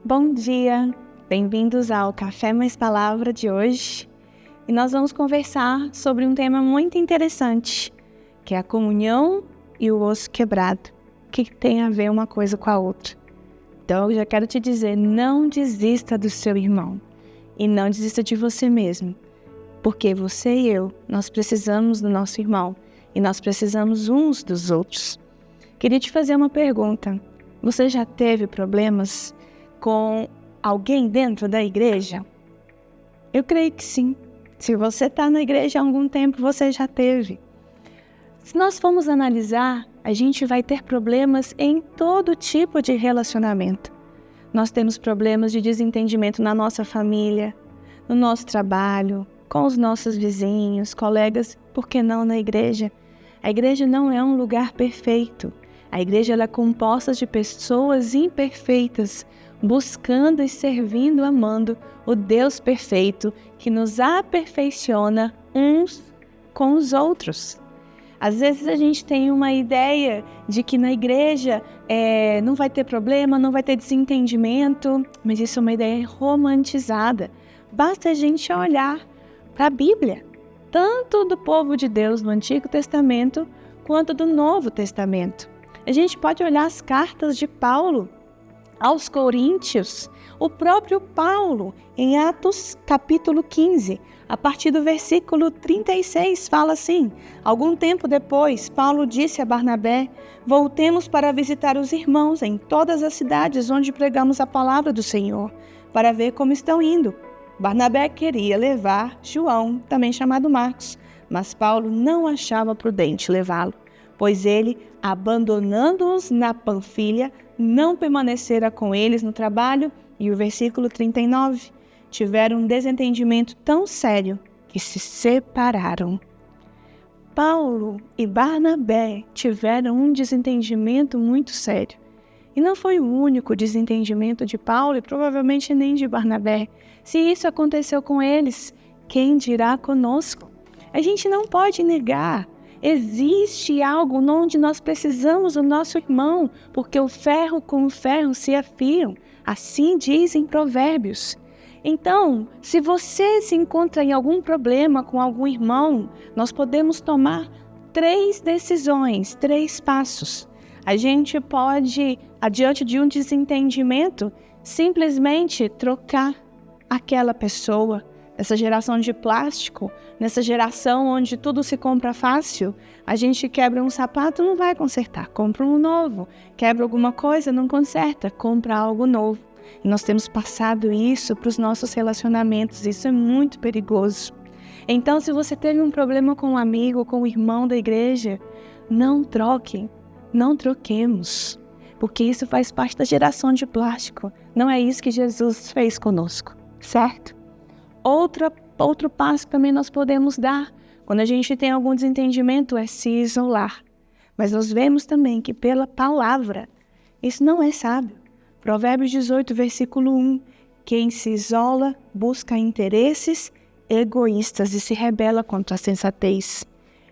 Bom dia, bem-vindos ao Café Mais Palavra de hoje. E nós vamos conversar sobre um tema muito interessante, que é a comunhão e o osso quebrado. O que tem a ver uma coisa com a outra? Então eu já quero te dizer, não desista do seu irmão e não desista de você mesmo, porque você e eu, nós precisamos do nosso irmão e nós precisamos uns dos outros. Queria te fazer uma pergunta. Você já teve problemas com alguém dentro da igreja? Eu creio que sim. Se você está na igreja há algum tempo, você já teve. Se nós formos analisar, a gente vai ter problemas em todo tipo de relacionamento. Nós temos problemas de desentendimento na nossa família, no nosso trabalho, com os nossos vizinhos, colegas, por que não na igreja? A igreja não é um lugar perfeito. A igreja ela é composta de pessoas imperfeitas, buscando e servindo, amando o Deus perfeito que nos aperfeiçoa uns com os outros. Às vezes a gente tem uma ideia de que na igreja não vai ter problema, não vai ter desentendimento, mas isso é uma ideia romantizada. Basta a gente olhar para a Bíblia, tanto do povo de Deus no Antigo Testamento quanto do Novo Testamento. A gente pode olhar as cartas de Paulo aos Coríntios, o próprio Paulo, em Atos capítulo 15, a partir do versículo 36, fala assim: algum tempo depois, Paulo disse a Barnabé: voltemos para visitar os irmãos em todas as cidades onde pregamos a palavra do Senhor, para ver como estão indo. Barnabé queria levar João, também chamado Marcos, mas Paulo não achava prudente levá-lo, pois ele, abandonando-os na Panfilha, não permanecera com eles no trabalho. E o versículo 39, tiveram um desentendimento tão sério que se separaram. Paulo e Barnabé tiveram um desentendimento muito sério. E não foi o único desentendimento de Paulo e provavelmente nem de Barnabé. Se isso aconteceu com eles, quem dirá conosco? A gente não pode negar. Existe algo onde nós precisamos do nosso irmão, porque o ferro com o ferro se afiam. Assim dizem Provérbios. Então, se você se encontra em algum problema com algum irmão, nós podemos tomar 3 decisões, 3 passos. A gente pode, adiante de um desentendimento, simplesmente trocar aquela pessoa. Nessa geração de plástico, nessa geração onde tudo se compra fácil, a gente quebra um sapato, não vai consertar, compra um novo. Quebra alguma coisa, não conserta, compra algo novo. E nós temos passado isso para os nossos relacionamentos, isso é muito perigoso. Então, se você teve um problema com um amigo, com um irmão da igreja, não troquem, não troquemos, porque isso faz parte da geração de plástico. Não é isso que Jesus fez conosco, certo? Outro passo que também nós podemos dar, quando a gente tem algum desentendimento, é se isolar. Mas nós vemos também que pela palavra, isso não é sábio. Provérbios 18, versículo 1, quem se isola busca interesses egoístas e se rebela contra a sensatez.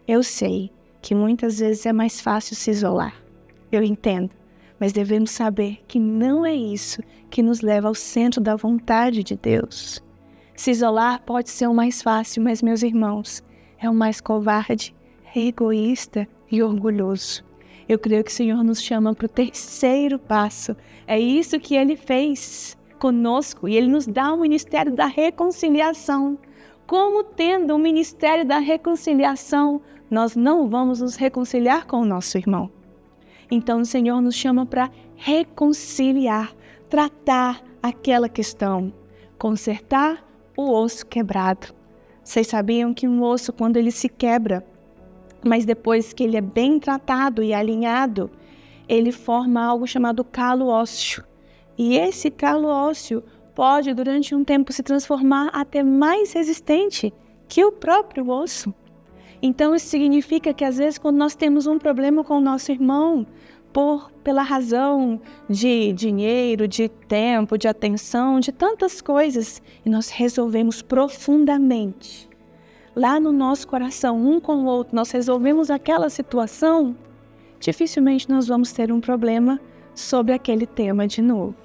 Eu sei que muitas vezes é mais fácil se isolar, eu entendo, mas devemos saber que não é isso que nos leva ao centro da vontade de Deus. Se isolar pode ser o mais fácil, mas, meus irmãos, é o mais covarde, egoísta e orgulhoso. Eu creio que o Senhor nos chama para o 3º passo. É isso que Ele fez conosco e Ele nos dá o ministério da reconciliação. Como tendo o ministério da reconciliação, nós não vamos nos reconciliar com o nosso irmão. Então o Senhor nos chama para reconciliar, tratar aquela questão, consertar o osso quebrado. Vocês sabiam que um osso, quando ele se quebra, mas depois que ele é bem tratado e alinhado, ele forma algo chamado calo ósseo. E esse calo ósseo pode, durante um tempo, se transformar até mais resistente que o próprio osso. Então, isso significa que, às vezes, quando nós temos um problema com o nosso irmão, pela razão de dinheiro, de tempo, de atenção, de tantas coisas, e nós resolvemos profundamente, lá no nosso coração, um com o outro, nós resolvemos aquela situação, dificilmente nós vamos ter um problema sobre aquele tema de novo.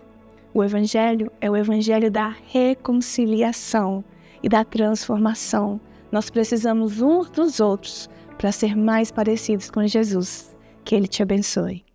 O Evangelho é o Evangelho da reconciliação e da transformação. Nós precisamos uns dos outros para ser mais parecidos com Jesus. Que Ele te abençoe.